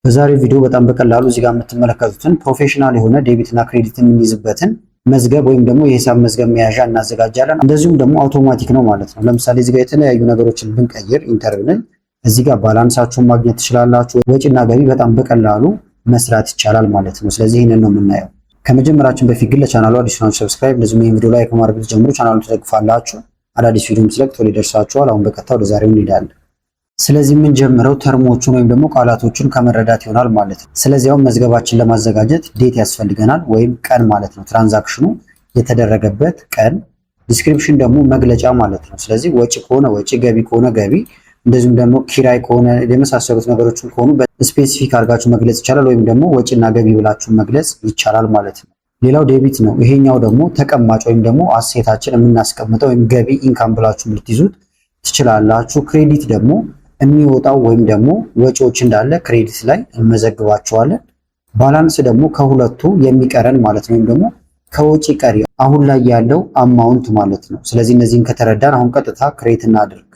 በዛሬው ቪዲዮ በጣም በቀላሉ እዚህ ጋር የምትመለከቱትን ፕሮፌሽናል የሆነ ዴቢት እና ክሬዲት የምንይዝበትን መዝገብ ወይም ደግሞ የሂሳብ መዝገብ መያዣ እናዘጋጃለን። እንደዚሁም ደግሞ አውቶማቲክ ነው ማለት ነው። ለምሳሌ እዚህ ጋር የተለያዩ ነገሮችን ብንቀይር ኢንተር ብለን እዚህ ጋር ባላንሳችሁን ማግኘት ትችላላችሁ። ወጪና ገቢ በጣም በቀላሉ መስራት ይቻላል ማለት ነው። ስለዚህ ይህንን ነው የምናየው። ከመጀመራችን በፊት ግን ለቻናሉ አዲስ ናችሁ ሰብስክራይብ፣ እንደዚሁም ይህን ቪዲዮ ላይክ ማድረግ ብትጀምሩ ቻናሉን ትደግፋላችሁ። አዳዲስ ቪዲዮም ስለቅ ቶሎ ይደርሳችኋል። አሁን በቀጥታ ወደ ዛሬው እንሄዳለን። ስለዚህ የምንጀምረው ተርሞቹን ወይም ደግሞ ቃላቶቹን ከመረዳት ይሆናል ማለት ነው። ስለዚህ አሁን መዝገባችን ለማዘጋጀት ዴት ያስፈልገናል ወይም ቀን ማለት ነው። ትራንዛክሽኑ የተደረገበት ቀን፣ ዲስክሪፕሽን ደግሞ መግለጫ ማለት ነው። ስለዚህ ወጪ ከሆነ ወጪ፣ ገቢ ከሆነ ገቢ፣ እንደዚሁም ደግሞ ኪራይ ከሆነ የመሳሰሉት ነገሮችን ከሆኑ በስፔሲፊክ አድርጋችሁ መግለጽ ይቻላል፣ ወይም ደግሞ ወጪና ገቢ ብላችሁ መግለጽ ይቻላል ማለት ነው። ሌላው ዴቢት ነው። ይሄኛው ደግሞ ተቀማጭ ወይም ደግሞ አሴታችን የምናስቀምጠው ወይም ገቢ ኢንካም ብላችሁ ልትይዙት ትችላላችሁ። ክሬዲት ደግሞ የሚወጣው ወይም ደግሞ ወጪዎች እንዳለ ክሬዲት ላይ እንመዘግባቸዋለን። ባላንስ ደግሞ ከሁለቱ የሚቀረን ማለት ነው፣ ወይም ደግሞ ከወጪ ቀሪ አሁን ላይ ያለው አማውንት ማለት ነው። ስለዚህ እነዚህን ከተረዳን አሁን ቀጥታ ክሬት እናድርግ።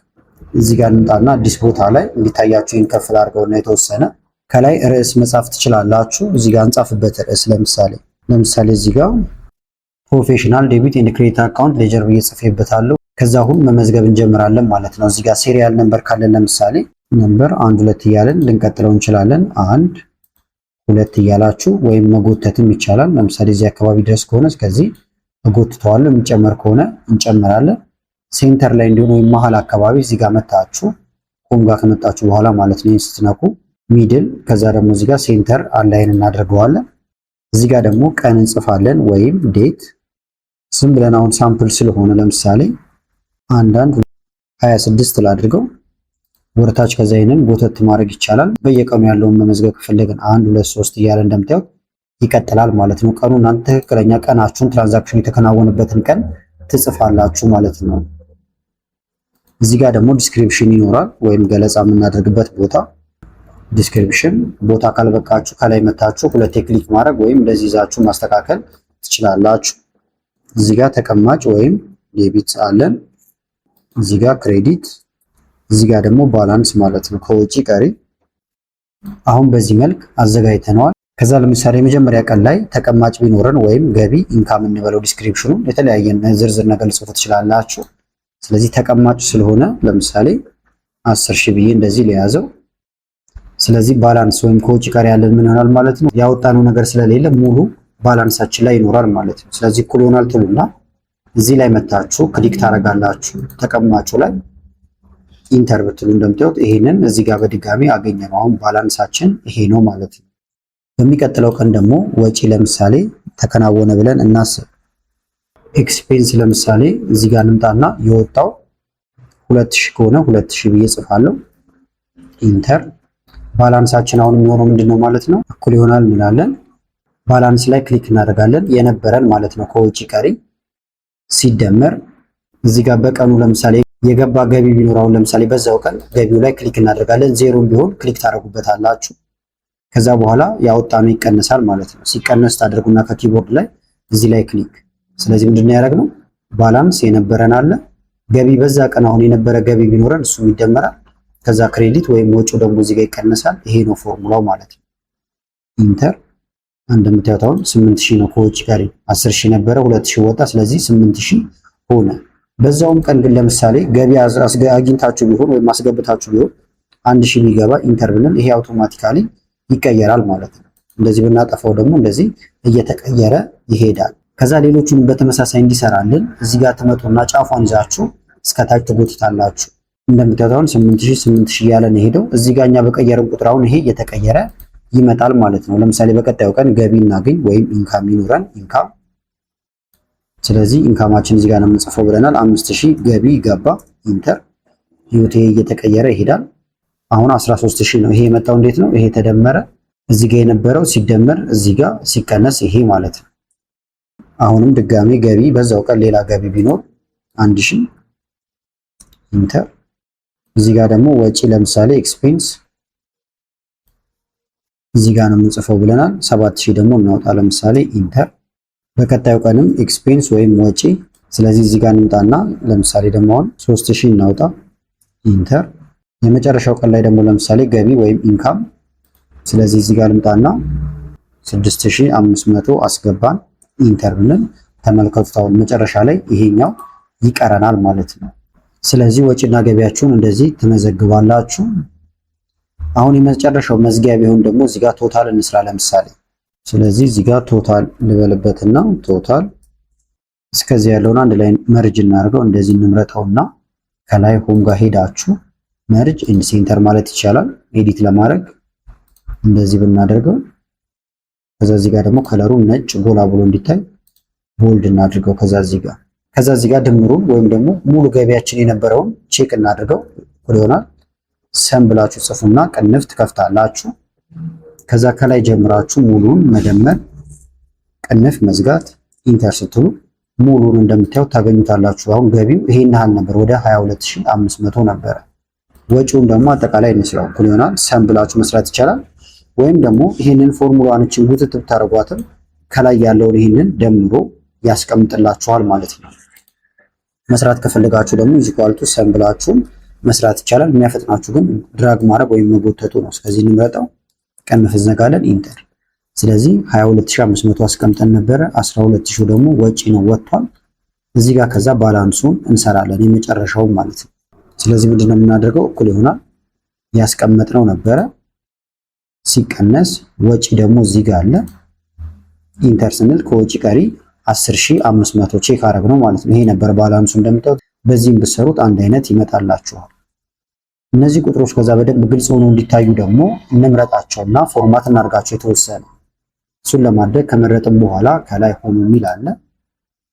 እዚህ ጋር እንምጣና አዲስ ቦታ ላይ እንዲታያችሁ ይንከፍል አድርገውና የተወሰነ ከላይ ርዕስ መጻፍ ትችላላችሁ። እዚህ ጋር እንጻፍበት ርዕስ ለምሳሌ እዚህ ጋር ፕሮፌሽናል ዴቢት ኤንድ ክሬዲት አካውንት ሌጀር ብዬ ጽፌበታለሁ። ከዛ አሁን መመዝገብ እንጀምራለን ማለት ነው። እዚህ ጋር ሴሪያል ነምበር ካለን ለምሳሌ ነምበር 1 2 እያለን ልንቀጥለው እንችላለን። 1 2 እያላችሁ ወይም መጎተትም ይቻላል። ለምሳሌ እዚህ አካባቢ ድረስ ከሆነ እስከዚህ እጎትተዋለሁ። የሚጨመር ከሆነ እንጨምራለን። ሴንተር ላይ እንዲሆን ወይም መሀል አካባቢ እዚህ ጋር መታችሁ ቆም ጋር ከመጣችሁ በኋላ ማለት ነው ስትነኩ ሚድል፣ ከዛ ደግሞ እዚህ ጋር ሴንተር አላይን እናደርገዋለን። እዚህ ጋር ደግሞ ቀን እንጽፋለን ወይም ዴት። ዝም ብለን አሁን ሳምፕል ስለሆነ ለምሳሌ 26 ላድርገው ወርታች። ከዛ ይሄንን ጎተት ማድረግ ይቻላል። በየቀኑ ያለውን መመዝገብ ከፈለግን 1 2 3 እያለ እንደምታዩት ይቀጥላል ማለት ነው። ቀኑ እናንተ ትክክለኛ ቀናችሁን ትራንዛክሽን የተከናወነበትን ቀን ትጽፋላችሁ ማለት ነው። እዚህ ጋር ደግሞ ዲስክሪፕሽን ይኖራል ወይም ገለጻ የምናደርግበት ቦታ። ዲስክሪፕሽን ቦታ ካልበቃችሁ ከላይ መታችሁ ሁለቴ ክሊክ ማድረግ ወይም እንደዚህ ይዛችሁ ማስተካከል ትችላላችሁ። እዚህ ጋር ተቀማጭ ወይም ዴቢት አለን። እዚህ ጋር ክሬዲት፣ እዚህ ጋር ደግሞ ባላንስ ማለት ነው ከወጪ ቀሪ። አሁን በዚህ መልክ አዘጋጅተነዋል። ከዛ ለምሳሌ የመጀመሪያ ቀን ላይ ተቀማጭ ቢኖረን ወይም ገቢ ኢንካም እንበለው ዲስክሪፕሽኑን የተለያየ ዝርዝር ነገር ጽፉ ትችላላችሁ። ስለዚህ ተቀማጭ ስለሆነ ለምሳሌ 10,000 ብዬ እንደዚህ ለያዘው። ስለዚህ ባላንስ ወይም ከወጪ ቀሪ ያለን ምን ይሆናል ማለት ነው። ያወጣነው ነገር ስለሌለ ሙሉ ባላንሳችን ላይ ይኖራል ማለት ነው። ስለዚህ እኩል ይሆናል ትሉና እዚህ ላይ መታችሁ ክሊክ ታደርጋላችሁ። ተቀማጩ ላይ ኢንተር ብትሉ እንደምታዩት ይሄንን እዚህ ጋር በድጋሚ አገኘነው። አሁን ባላንሳችን ይሄ ነው ማለት ነው። በሚቀጥለው ቀን ደግሞ ወጪ ለምሳሌ ተከናወነ ብለን እናስብ። ኤክስፔንስ ለምሳሌ እዚህ ጋር እንምጣና የወጣው 2000 ከሆነ 2000 ብዬ ጽፋለሁ። ኢንተር። ባላንሳችን አሁን የሚሆነው ምንድነው ማለት ነው እኩል ይሆናል እንላለን። ባላንስ ላይ ክሊክ እናደርጋለን። የነበረን ማለት ነው ከወጪ ቀሪ ሲደመር እዚህ ጋር በቀኑ ለምሳሌ የገባ ገቢ ቢኖር አሁን ለምሳሌ በዛው ቀን ገቢው ላይ ክሊክ እናደርጋለን። ዜሮም ቢሆን ክሊክ ታደርጉበታላችሁ። ከዛ በኋላ ያወጣነው ይቀነሳል ማለት ነው። ሲቀነስ ታደርጉና ከኪቦርድ ላይ እዚህ ላይ ክሊክ። ስለዚህ ምንድነው ያደረግነው ባላንስ የነበረን አለ፣ ገቢ በዛ ቀን አሁን የነበረ ገቢ ቢኖረን እሱም ይደመራል። ከዛ ክሬዲት ወይም ወጪው ደግሞ እዚህ ጋር ይቀነሳል። ይሄ ነው ፎርሙላው ማለት ነው። ኢንተር። እንደምታዩት አሁን 8000 ነው ከወጪ ቀሪ 10,000 ነበረ 2000 ወጣ። ስለዚህ 8000 ሆነ። በዛውም ቀን ግን ለምሳሌ ገቢ አግኝታችሁ ቢሆን ወይም አስገብታችሁ ቢሆን 1000 ቢገባ ኢንተር ብለን ይሄ አውቶማቲካሊ ይቀየራል ማለት ነው። እንደዚህ ብናጠፋው ደግሞ እንደዚህ እየተቀየረ ይሄዳል። ከዛ ሌሎቹን በተመሳሳይ እንዲሰራልን እዚህ ጋር ትመጡና ጫፏን ይዛችሁ እስከታች ትጎትታላችሁ። እንደምታዩት አሁን 8000 ያለን ሄደው እዚህ ጋር እኛ በቀየርን ቁጥር አሁን ይሄ እየተቀየረ ይመጣል ማለት ነው። ለምሳሌ በቀጣዩ ቀን ገቢ እናገኝ ወይም ኢንካም ይኖረን ኢንካም። ስለዚህ ኢንካማችን እዚህ ጋር ነው የምንጽፈው ብለናል። 5000 ገቢ ገባ ኢንተር። ዩቴ እየተቀየረ ይሄዳል። አሁን 13000 ነው። ይሄ የመጣው እንዴት ነው? ይሄ ተደመረ እዚህ ጋር የነበረው ሲደመር እዚህ ጋር ሲቀነስ ይሄ ማለት ነው። አሁንም ድጋሚ ገቢ በዛው ቀን ሌላ ገቢ ቢኖር 1000 ኢንተር። እዚህ ጋር ደግሞ ወጪ ለምሳሌ ኤክስፔንስ እዚህ ጋር ነው የምንጽፈው ብለናል። 7000 ደግሞ እናውጣ ለምሳሌ ኢንተር። በቀጣዩ ቀንም ኤክስፔንስ ወይም ወጪ። ስለዚህ እዚህ ጋር እንምጣና ለምሳሌ ደግሞ አሁን 3000 እናውጣ ኢንተር። የመጨረሻው ቀን ላይ ደግሞ ለምሳሌ ገቢ ወይም ኢንካም ስለዚህ እዚህ ጋር ልምጣና 6500 አስገባን ኢንተር ብንል ተመልከቱት አሁን መጨረሻ ላይ ይሄኛው ይቀረናል ማለት ነው። ስለዚህ ወጪና ገቢያችሁን እንደዚህ ትመዘግባላችሁ። አሁን የመጨረሻው መዝጊያ ቢሆን ደግሞ እዚህ ጋር ቶታል እንስራ ለምሳሌ። ስለዚህ እዚህ ጋር ቶታል ልበልበትና ቶታል እስከዚህ ያለውን አንድ ላይ መርጅ እናድርገው። እንደዚህ እንምረጠውና ከላይ ሆም ጋር ሄዳችሁ መርጅ ኢን ሴንተር ማለት ይቻላል። ኤዲት ለማድረግ እንደዚህ ብናደርገው ከዛ እዚህ ጋር ደግሞ ከለሩን ነጭ ጎላ ብሎ እንዲታይ ቦልድ እናድርገው። ከዛ እዚህ ጋር ድምሩን ወይም ደግሞ ሙሉ ገቢያችን የነበረውን ቼክ እናድርገው ይሆናል። ሰም ብላችሁ ጽፉና ቅንፍ ትከፍታላችሁ። ከዛ ከላይ ጀምራችሁ ሙሉን መደመር ቅንፍ መዝጋት ኢንተር ስትሉ ሙሉን እንደምታዩት ታገኙታላችሁ። አሁን ገቢው ይሄን ያህል ነበር፣ ወደ 22500 ነበረ። ወጪውን ደግሞ አጠቃላይ እንስራው እኩል ይሆናል። ሰም ብላችሁ መስራት ይቻላል። ወይም ደግሞ ይሄንን ፎርሙላን እቺን ጉትት ብታረጓትም ከላይ ያለውን ይሄንን ደምሮ ያስቀምጥላችኋል ማለት ነው። መስራት ከፈለጋችሁ ደግሞ ኢኳልቱ ሰም ብላችሁ መስራት ይቻላል። የሚያፈጥናችሁ ግን ድራግ ማድረግ ወይም መጎተቱ ነው። ስለዚህ እንምረጠው፣ ቀንፍ እንዘጋለን፣ ኢንተር። ስለዚህ 22500 አስቀምጠን ነበረ፣ 12000 ደግሞ ወጪ ነው ወጥቷል። እዚህ ጋር ከዛ ባላንሱን እንሰራለን የመጨረሻው ማለት ነው። ስለዚህ ምንድነው የምናደርገው? እኩል ይሆናል ያስቀመጥነው ነበረ ሲቀነስ ወጪ ደግሞ እዚህ ጋር አለ። ኢንተር ስንል ከወጪ ቀሪ 10500 ቼክ አደረግነው ማለት ነው። ይሄ ነበር ባላንሱ። እንደምታዩት በዚህም ብትሰሩት አንድ አይነት ይመጣላችኋል። እነዚህ ቁጥሮች ከዛ በደንብ ግልጽ ሆነው እንዲታዩ ደግሞ እንምረጣቸውና ፎርማት እናድርጋቸው የተወሰነ። እሱን ለማድረግ ከመረጥን በኋላ ከላይ ሆም የሚል አለ።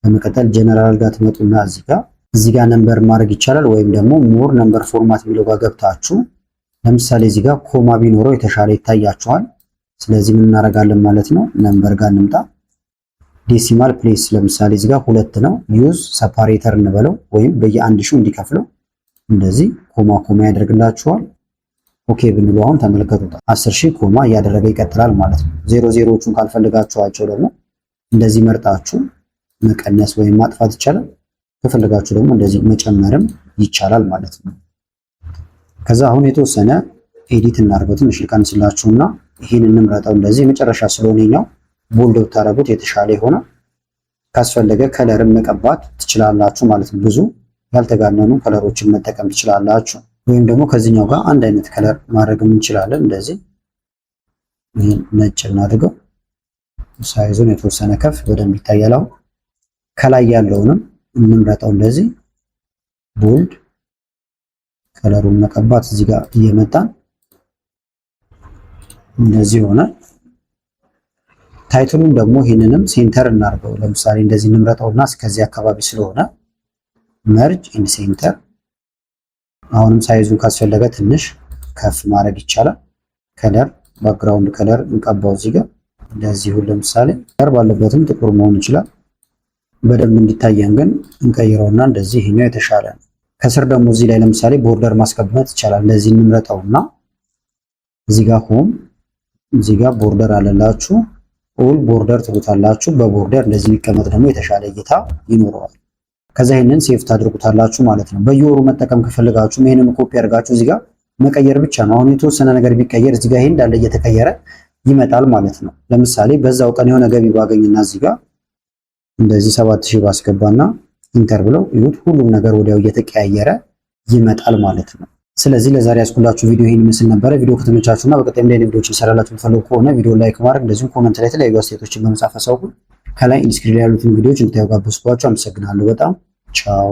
በመቀጠል ጀነራል ጋር ትመጡና እዚህ ጋር ነምበር ማድረግ ይቻላል። ወይም ደግሞ ሞር ነምበር ፎርማት የሚለው ጋር ገብታችሁ ለምሳሌ እዚህ ጋር ኮማ ቢኖረው የተሻለ ይታያችኋል። ስለዚህ ምን እናደርጋለን ማለት ነው? ነምበር ጋር እንምጣ። ዴሲማል ፕሌስ ለምሳሌ እዚህ ጋር 2 ነው። ዩዝ ሰፓሬተር እንበለው ወይም በየ1000 እንዲከፍለው እንደዚህ ኮማ ያደርግላችኋል። ኦኬ ብንለው አሁን ተመልከቱት 10000 ኮማ እያደረገ ይቀጥላል ማለት ነው። 00ዎቹን ካልፈልጋችኋቸው ደግሞ እንደዚህ መርጣችሁ መቀነስ ወይም ማጥፋት ይቻላል። ከፈለጋችሁ ደግሞ እንደዚህ መጨመርም ይቻላል ማለት ነው። ከዛ አሁን የተወሰነ ኤዲት እናድርገው። ትንሽ ልቀንስላችሁና ይሄን እንምረጠው። እንደዚህ መጨረሻ ስለሆነኛው ቦልድ ብታረጉት የተሻለ ይሆናል። ካስፈለገ ከለርን መቀባት ትችላላችሁ ማለት ነው። ብዙ ያልተጋነኑ ከለሮችን መጠቀም ትችላላችሁ። ወይም ደግሞ ከዚህኛው ጋር አንድ አይነት ከለር ማድረግ እንችላለን። እንደዚህ ይሄን ነጭ እናድርገው። ሳይዙን የተወሰነ ከፍ በደንብ ይታያል። አሁን ከላይ ያለውንም እንምረጠው። እንደዚህ ቦልድ ከለሩን መቀባት እዚህ ጋር እየመጣን እንደዚህ ሆነ። ታይትሉን ደግሞ ይህንንም ሴንተር እናድርገው። ለምሳሌ እንደዚህ እንምረጠውና እስከዚህ አካባቢ ስለሆነ መርጅ ኢን ሴንተር። አሁንም ሳይዙን ካስፈለገ ትንሽ ከፍ ማድረግ ይቻላል። ከለር ባክግራውንድ ከለር እንቀባው እዚህ ጋር እንደዚሁ። ለምሳሌ ከለር ባለበትም ጥቁር መሆን ይችላል። በደንብ እንዲታየን ግን እንቀይረውና እንደዚህ ይሄኛው የተሻለ ነው። ከስር ደግሞ እዚህ ላይ ለምሳሌ ቦርደር ማስቀመጥ ይቻላል። እንደዚህ እንምረጠውና እዚህ ጋር ሆም እዚህ ጋር ቦርደር አለላችሁ። ኦል ቦርደር ትሉታላችሁ። በቦርደር እንደዚህ ሊቀመጥ ደግሞ የተሻለ እይታ ይኖረዋል። ከዛ ይሄንን ሴፍ ታድርጉታላችሁ ማለት ነው። በየወሩ መጠቀም ከፈለጋችሁ ይሄንን ኮፒ አድርጋችሁ እዚህ ጋር መቀየር ብቻ ነው። አሁን የተወሰነ ነገር ቢቀየር እዚህ ጋር ይሄ እንዳለ እየተቀየረ ይመጣል ማለት ነው። ለምሳሌ በዛው ቀን የሆነ ገቢ ባገኝና እዚህ ጋር እንደዚህ 7000 ባስገባና ኢንተር ብለው ይሁት ሁሉም ነገር ወዲያው እየተቀያየረ ይመጣል ማለት ነው። ስለዚህ ለዛሬ ያስኩላችሁ ቪዲዮ ይሄን ምስል ነበረ። ቪዲዮ ከተመቻችሁና በቀጣይ እንደ ቪዲዮዎች እንሰራላችሁ የምትፈልጉ ከሆነ ቪዲዮ ላይክ ማድረግ እንደዚሁም ኮሜንት ላይ የተለያዩ አስተያየቶችን በመጻፍ አሳውቁን። ከላይ ኢንስክሪፕሽን ላይ ያሉትን ቪዲዮዎች እንድታዩ ጋብዛችኋለሁ። አመሰግናለሁ በጣም ቻው።